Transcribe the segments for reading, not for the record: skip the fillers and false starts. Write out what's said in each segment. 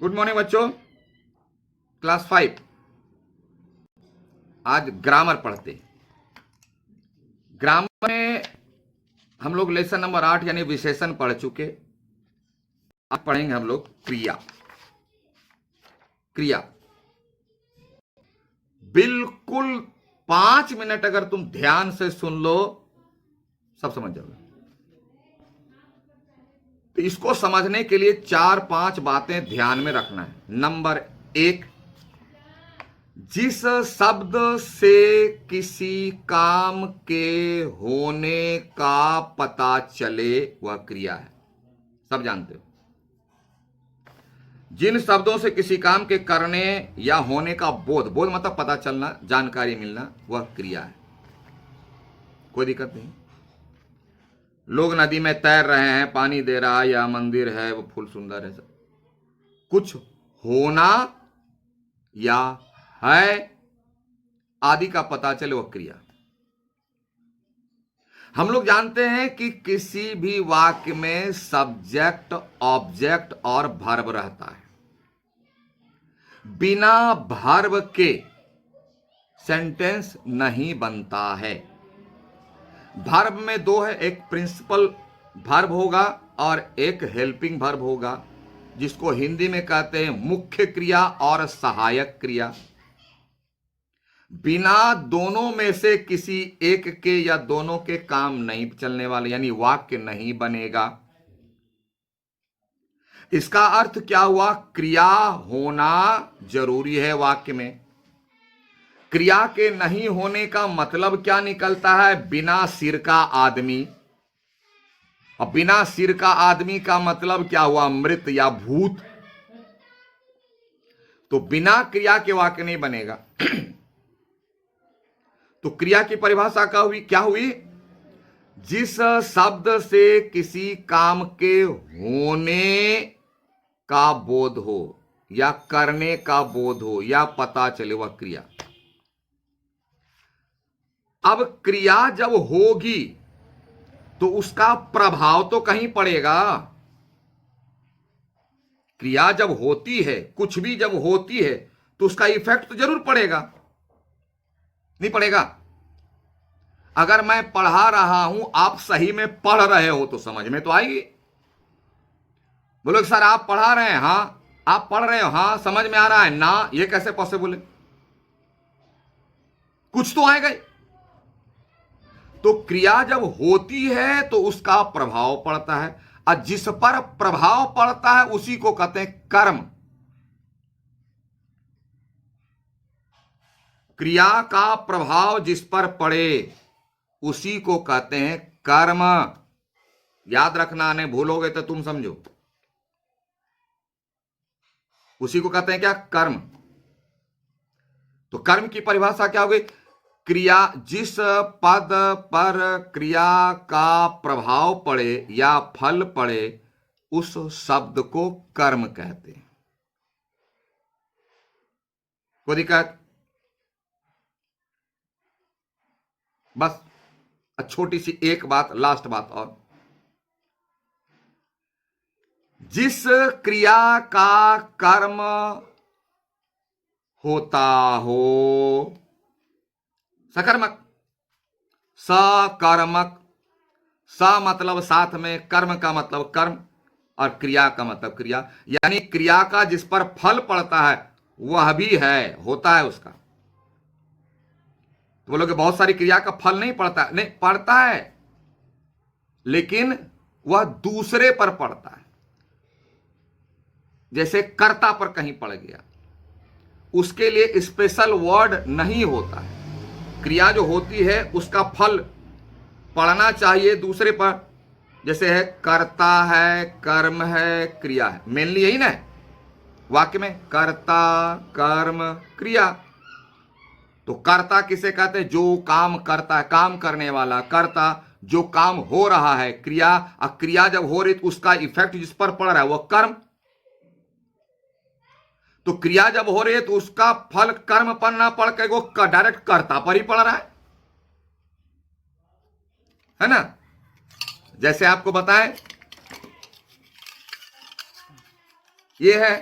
Good morning बच्चों। Class 5 आज grammar पढ़ते हैं। ग्रामर में हम लोग लेसन नंबर 8 यानी विशेषण पढ़ चुके। अब पढ़ेंगे हम लोग क्रिया। क्रिया बिल्कुल 5 मिनट अगर तुम ध्यान से सुन लो सब समझ जाओगे। तो इसको समझने के लिए 4-5 बातें ध्यान में रखना है। नंबर 1, जिस शब्द से किसी काम के होने का पता चले वह क्रिया है। सब जानते हो। जिन शब्दों से किसी काम के करने या होने का बोध मतलब पता चलना, जानकारी मिलना, वह क्रिया है। कोई दिक्कत नहीं। लोग नदी में तैर रहे हैं, पानी दे रहा है, या मंदिर है वो फूल सुंदर है, सब कुछ होना या है आदि का पता चले वह क्रिया। हम लोग जानते हैं कि किसी भी वाक्य में सब्जेक्ट, ऑब्जेक्ट और वर्ब रहता है। बिना वर्ब के सेंटेंस नहीं बनता है। वर्ब में दो है, एक प्रिंसिपल वर्ब होगा और एक हेल्पिंग वर्ब होगा, जिसको हिंदी में कहते हैं मुख्य क्रिया और सहायक क्रिया। बिना दोनों में से किसी एक के या दोनों के काम नहीं चलने वाले, यानी वाक्य नहीं बनेगा। इसका अर्थ क्या हुआ? क्रिया होना जरूरी है वाक्य में। क्रिया के नहीं होने का मतलब क्या निकलता है? बिना सिर का आदमी। और बिना सिर का आदमी का मतलब क्या हुआ? मृत या भूत। तो बिना क्रिया के वाक्य नहीं बनेगा। तो क्रिया की परिभाषा क्या हुई? जिस शब्द से किसी काम के होने का बोध हो या करने का बोध हो या पता चले वह क्रिया। अब क्रिया जब होगी तो उसका प्रभाव तो कहीं पड़ेगा। क्रिया जब होती है, कुछ भी जब होती है तो उसका इफेक्ट तो जरूर पड़ेगा, नहीं पड़ेगा? अगर मैं पढ़ा रहा हूं, आप सही में पढ़ रहे हो तो समझ में तो आएगी। बोलो सर आप पढ़ा रहे हैं, हाँ। आप पढ़ रहे हो, हाँ। समझ में आ रहा है ना? ये कैसे पॉसिबल है? कुछ तो आएगा। तो क्रिया जब होती है तो उसका प्रभाव पड़ता है, और जिस पर प्रभाव पड़ता है उसी को कहते हैं कर्म। क्रिया का प्रभाव जिस पर पड़े उसी को कहते हैं कर्म। याद रखना, नहीं भूलोगे तो तुम समझो। उसी को कहते हैं क्या? कर्म। तो कर्म की परिभाषा क्या होगी? क्रिया, जिस पद पर क्रिया का प्रभाव पड़े या फल पड़े उस शब्द को कर्म कहते हैं। कोई दिक्कत? बस छोटी सी एक बात, लास्ट बात और, जिस क्रिया का कर्म होता हो, सकर्मक, सकर्मक। स मतलब साथ में, कर्म का मतलब कर्म, और क्रिया का मतलब क्रिया। यानी क्रिया का जिस पर फल पड़ता है वह भी है, होता है उसका। तो बोलोगे बहुत सारी क्रिया का फल नहीं पड़ता। नहीं पड़ता है, लेकिन वह दूसरे पर पड़ता है। जैसे कर्ता पर कहीं पड़ गया, उसके लिए स्पेशल वर्ड नहीं होता है। क्रिया जो होती है उसका फल पड़ना चाहिए दूसरे पर। जैसे है कर्ता है, कर्म है, क्रिया है। मेनली यही ना है वाक्य में, कर्ता, कर्म, क्रिया। तो कर्ता किसे कहते हैं? जो काम करता है, काम करने वाला कर्ता। जो काम हो रहा है क्रिया, और क्रिया जब हो रही तो उसका इफेक्ट जिस पर पड़ रहा है वह कर्म। तो क्रिया जब हो रही है तो उसका फल कर्म पर ना पड़ के वो डायरेक्ट कर्ता पर ही पड़ रहा है ना? जैसे आपको बताएं, ये है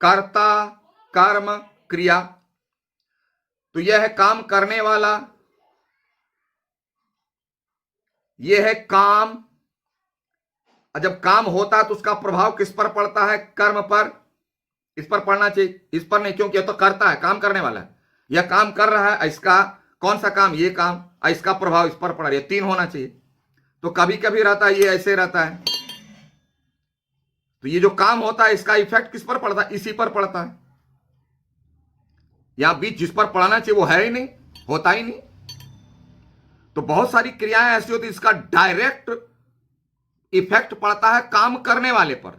कर्ता, कर्म, क्रिया। तो यह है काम करने वाला, यह है काम। जब काम होता है तो उसका प्रभाव किस पर पड़ता है? कर्म पर। इस पर पड़ना चाहिए, इस पर नहीं, क्योंकि यह तो करता है, काम करने वाला है। यह काम कर रहा है, इसका कौन सा काम? ये काम, इसका प्रभाव इस पर पड़ रहा है। 3 होना चाहिए। तो कभी कभी रहता है ये ऐसे रहता है, तो ये जो काम होता है इसका इफेक्ट किस पर पड़ता है? इसी पर पड़ता है। यहां बीच जिस पर पड़ना चाहिए वो है ही नहीं, होता ही नहीं। तो बहुत सारी क्रियाएं ऐसी होती है इसका डायरेक्ट इफेक्ट पड़ता है काम करने वाले पर,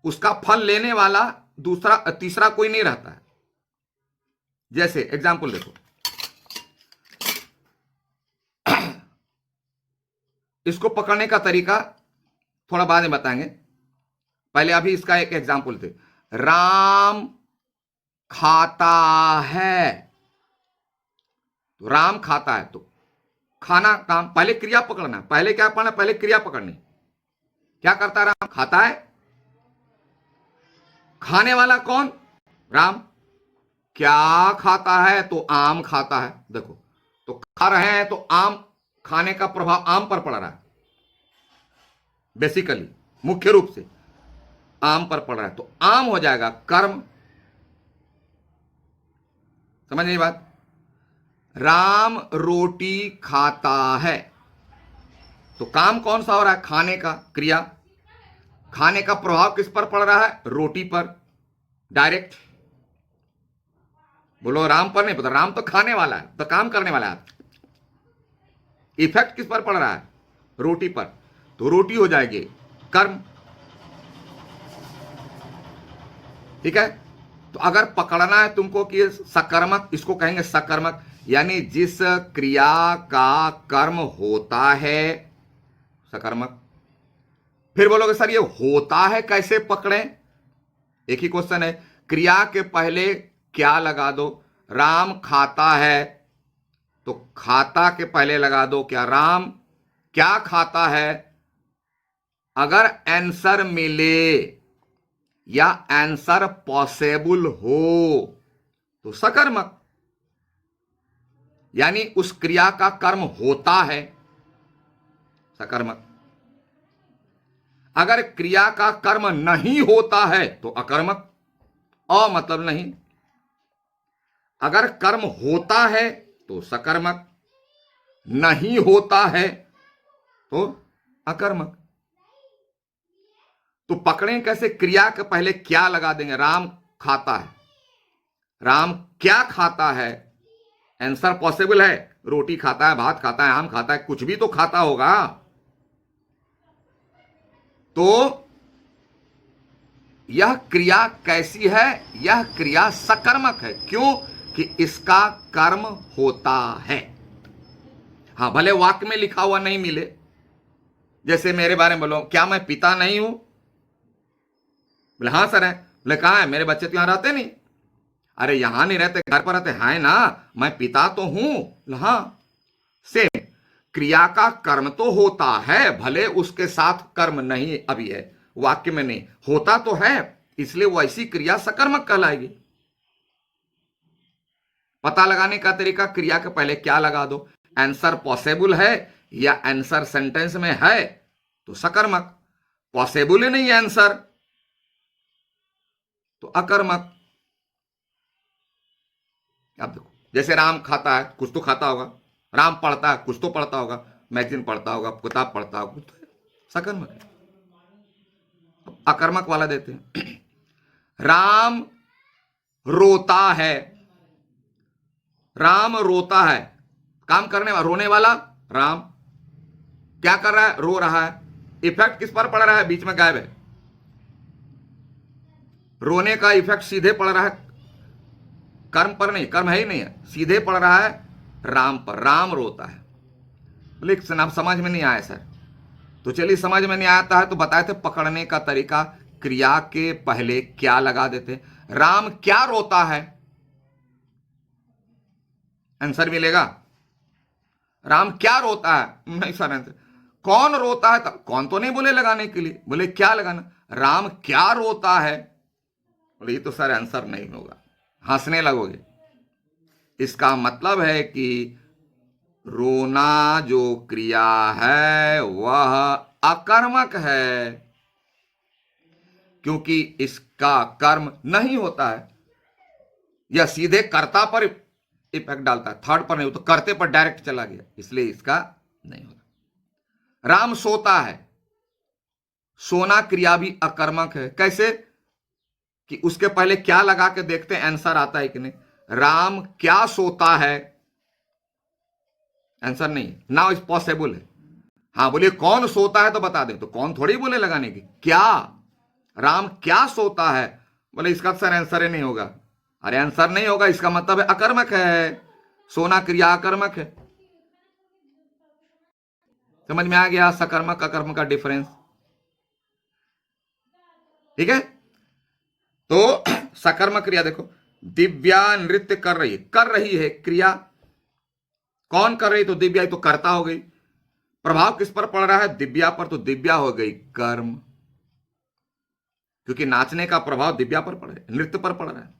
उसका फल लेने वाला दूसरा तीसरा कोई नहीं रहता है। जैसे एग्जाम्पल देखो, इसको पकड़ने का तरीका थोड़ा बाद में बताएंगे, पहले अभी इसका एक एग्जाम्पल थे। राम खाता है, तो राम खाता है, तो खाना काम, पहले क्रिया पकड़ना, पहले क्या पकड़ना? पहले क्रिया पकड़नी। क्या करता है? राम खाता है। खाने वाला कौन? राम। क्या खाता है? तो आम खाता है। देखो, तो खा रहे हैं तो आम, खाने का प्रभाव आम पर पड़ रहा है, बेसिकली मुख्य रूप से आम पर पड़ रहा है, तो आम हो जाएगा कर्म। समझ नहीं बात? राम रोटी खाता है, तो काम कौन सा हो रहा है? खाने का, क्रिया। खाने का प्रभाव किस पर पड़ रहा है? रोटी पर, डायरेक्ट। बोलो राम पर नहीं पता, राम तो खाने वाला है, तो काम करने वाला है। इफेक्ट किस पर पड़ रहा है? रोटी पर, तो रोटी हो जाएगी कर्म। ठीक है? तो अगर पकड़ना है तुमको कि सकर्मक, इसको कहेंगे सकर्मक, यानी जिस क्रिया का कर्म होता है, सकर्मक। फिर बोलोगे सर ये होता है कैसे पकड़ें? एक ही क्वेश्चन है, क्रिया के पहले क्या लगा दो? राम खाता है, तो खाता के पहले लगा दो क्या? राम क्या खाता है? अगर आंसर मिले या आंसर पॉसिबल हो तो सकर्मक, यानी उस क्रिया का कर्म होता है, सकर्मक। अगर क्रिया का कर्म नहीं होता है तो अकर्मक, मतलब नहीं। अगर कर्म होता है तो सकर्मक, नहीं होता है तो अकर्मक। तो पकड़ें कैसे? क्रिया के पहले क्या लगा देंगे? राम खाता है। राम क्या खाता है? आंसर पॉसिबल है, रोटी खाता है, भात खाता है, आम खाता है, कुछ भी तो खाता होगा। तो यह क्रिया कैसी है? यह क्रिया सकर्मक है। क्यों? कि इसका कर्म होता है। हाँ, भले वाक्य में लिखा हुआ नहीं मिले, जैसे मेरे बारे में बोलो, क्या मैं पिता नहीं हूं? बोले हाँ सर है। बोले कहाँ है? मेरे बच्चे तो यहां रहते नहीं। अरे यहां नहीं रहते, घर पर रहते हैं ना, मैं पिता तो हूं। हाँ, सेम क्रिया का कर्म तो होता है, भले उसके साथ कर्म नहीं अभी है, वाक्य में नहीं होता तो है, इसलिए वैसी क्रिया सकर्मक कहलाएगी। पता लगाने का तरीका, क्रिया के पहले क्या लगा दो? आंसर पॉसिबल है या आंसर सेंटेंस में है तो सकर्मक, पॉसिबल ही नहीं है आंसर तो अकर्मक। अब देखो, जैसे राम खाता है, कुछ तो खाता होगा। राम पढ़ता है, कुछ तो पढ़ता होगा, मैगजीन पढ़ता होगा, किताब पढ़ता होगा, कुछ तो सकर्मक है। अकर्मक वाला देते हैं। राम रोता है, राम रोता है, काम करने वाला, रोने वाला राम। क्या कर रहा है? रो रहा है। इफेक्ट किस पर पड़ रहा है? बीच में गायब है। रोने का इफेक्ट सीधे पड़ रहा है कर्म पर नहीं, कर्म है ही नहीं है, सीधे पड़ रहा है राम पर, राम रोता है। लेकिन अब समझ में नहीं आया सर, तो चलिए समझ में नहीं आता है तो बताए थे पकड़ने का तरीका, क्रिया के पहले क्या लगा देते। राम क्या रोता है? आंसर मिलेगा। राम क्या रोता है? नहीं सर आंसर। कौन रोता है? तब कौन तो नहीं बोले लगाने के लिए, बोले क्या लगाना? राम क्या रोता है? बोले ये तो सर आंसर नहीं होगा, हंसने लगोगे। इसका मतलब है कि रोना जो क्रिया है वह अकर्मक है, क्योंकि इसका कर्म नहीं होता है। यह सीधे कर्ता पर इफेक्ट डालता है, थर्ड पर नहीं, तो कर्ते पर डायरेक्ट चला गया, इसलिए इसका नहीं होता। राम सोता है, सोना क्रिया भी अकर्मक है। कैसे? कि उसके पहले क्या लगा के देखते हैं आंसर आता है कि नहीं। राम क्या सोता है? आंसर नहीं, नाउ इज पॉसिबल है। हाँ बोलिए कौन सोता है तो बता दे, तो कौन थोड़ी बोले लगाने की, क्या राम क्या सोता है? बोले इसका सर आंसर ही नहीं होगा। अरे आंसर नहीं होगा, इसका मतलब है अकर्मक है, सोना क्रिया अकर्मक है। समझ में आ गया सकर्मक अकर्मक का डिफरेंस? ठीक है, तो सकर्मक क्रिया देखो, दिव्या नृत्य कर रही है क्रिया कौन कर रही? तो दिव्या, तो कर्ता हो गई। प्रभाव किस पर पड़ रहा है? दिव्या पर, तो दिव्या हो गई कर्म, क्योंकि नाचने का प्रभाव दिव्या पर पड़े, नृत्य पर पड़ रहा है।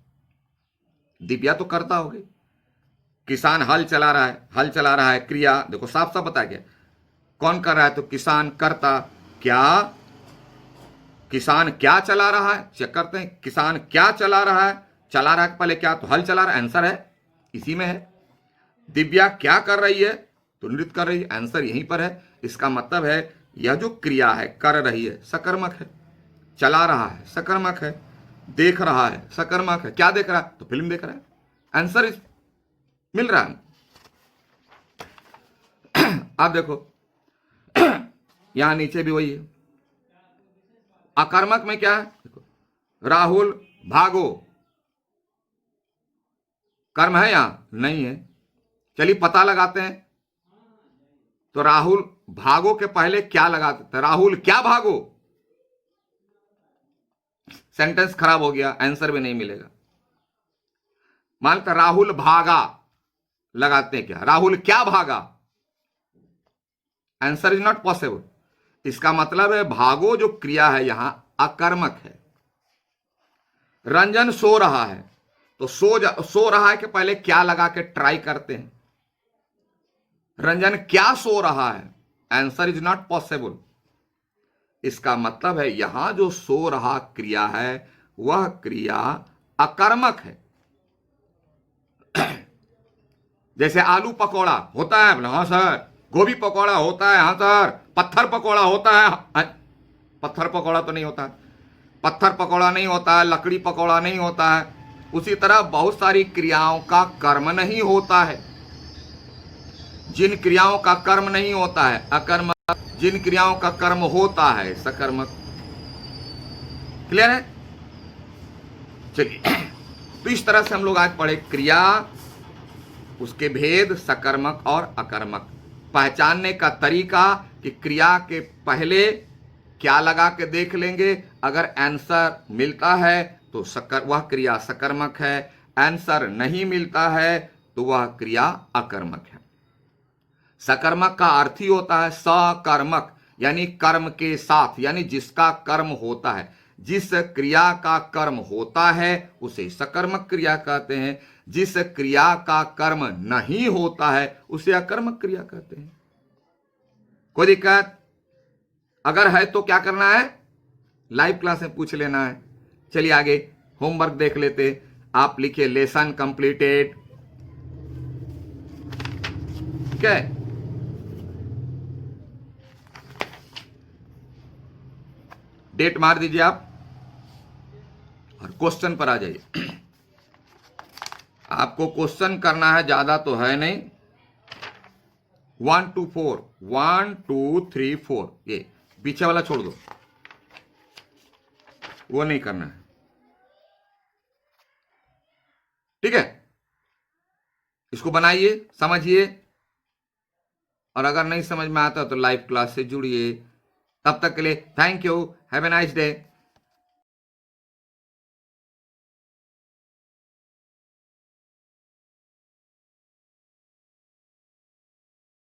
दिव्या तो कर्ता हो गई। किसान हल चला रहा है, क्रिया देखो साफ साफ बता गया कौन कर रहा है, तो किसान कर्ता। क्या किसान क्या चला रहा है? चेक करते हैं, किसान क्या चला रहा है? पहले क्या, तो हल चला रहा है, आंसर है इसी में है। दिव्या क्या कर रही है? तो नृत्य कर रही है, आंसर यहीं पर है। इसका मतलब है यह जो क्रिया है कर रही है सकर्मक है, चला रहा है सकर्मक है, देख रहा है सकर्मक है। क्या देख रहा है? तो फिल्म देख रहा है, आंसर मिल रहा है। आप देखो यहां नीचे भी वही है। अकर्मक में क्या है? देखो, राहुल भागो, कर्म है यहां नहीं है। चलिए पता लगाते हैं, तो राहुल भागो के पहले क्या लगाते थे? राहुल क्या भागो, सेंटेंस खराब हो गया, आंसर भी नहीं मिलेगा। मानते राहुल भागा लगाते हैं, क्या राहुल क्या भागा? Answer is not possible. इसका मतलब है भागो जो क्रिया है यहां अकर्मक है। रंजन सो रहा है, तो सो रहा है के पहले क्या लगा के ट्राई करते हैं? रंजन क्या सो रहा है? Answer is not possible. इसका मतलब है यहां जो सो रहा क्रिया है वह क्रिया अकर्मक है। जैसे आलू पकौड़ा होता है, हाँ सर। गोभी पकौड़ा होता है, हाँ सर। पत्थर पकौड़ा होता है, पत्थर पकौड़ा तो नहीं होता है, पत्थर पकौड़ा नहीं होता है, लकड़ी पकौड़ा नहीं होता है। उसी तरह बहुत सारी क्रियाओं का कर्म नहीं होता है। जिन क्रियाओं का कर्म नहीं होता है अकर्मक, जिन क्रियाओं का कर्म होता है सकर्मक। क्लियर है? चलिए, तो इस तरह से हम लोग आज पढ़े क्रिया, उसके भेद सकर्मक और अकर्मक, पहचानने का तरीका कि क्रिया के पहले क्या लगा के देख लेंगे, अगर आंसर मिलता है तो वह क्रिया सकर्मक है, आंसर नहीं मिलता है तो वह क्रिया अकर्मक है। सकर्मक का अर्थ ही होता है सकर्मक, यानी कर्म के साथ, यानी जिसका कर्म होता है। जिस क्रिया का कर्म होता है उसे सकर्मक क्रिया कहते हैं, जिस क्रिया का कर्म नहीं होता है उसे अकर्मक क्रिया कहते हैं। कोई दिक्कत? अगर है तो क्या करना है, लाइव क्लास में पूछ लेना है। चलिए आगे होमवर्क देख लेते। आप लिखिए लेसन कंप्लीटेड। ठीक है, डेट मार दीजिए आप और क्वेश्चन पर आ जाइए। आपको क्वेश्चन करना है, ज्यादा तो है नहीं। 1 2 4, 1 2 3 4, ये पीछे वाला छोड़ दो, वो नहीं करना है। ठीक है, इसको बनाइए, समझिए, और अगर नहीं समझ में आता तो लाइव क्लास से जुड़िए। तब तक के लिए thank you, have a nice day.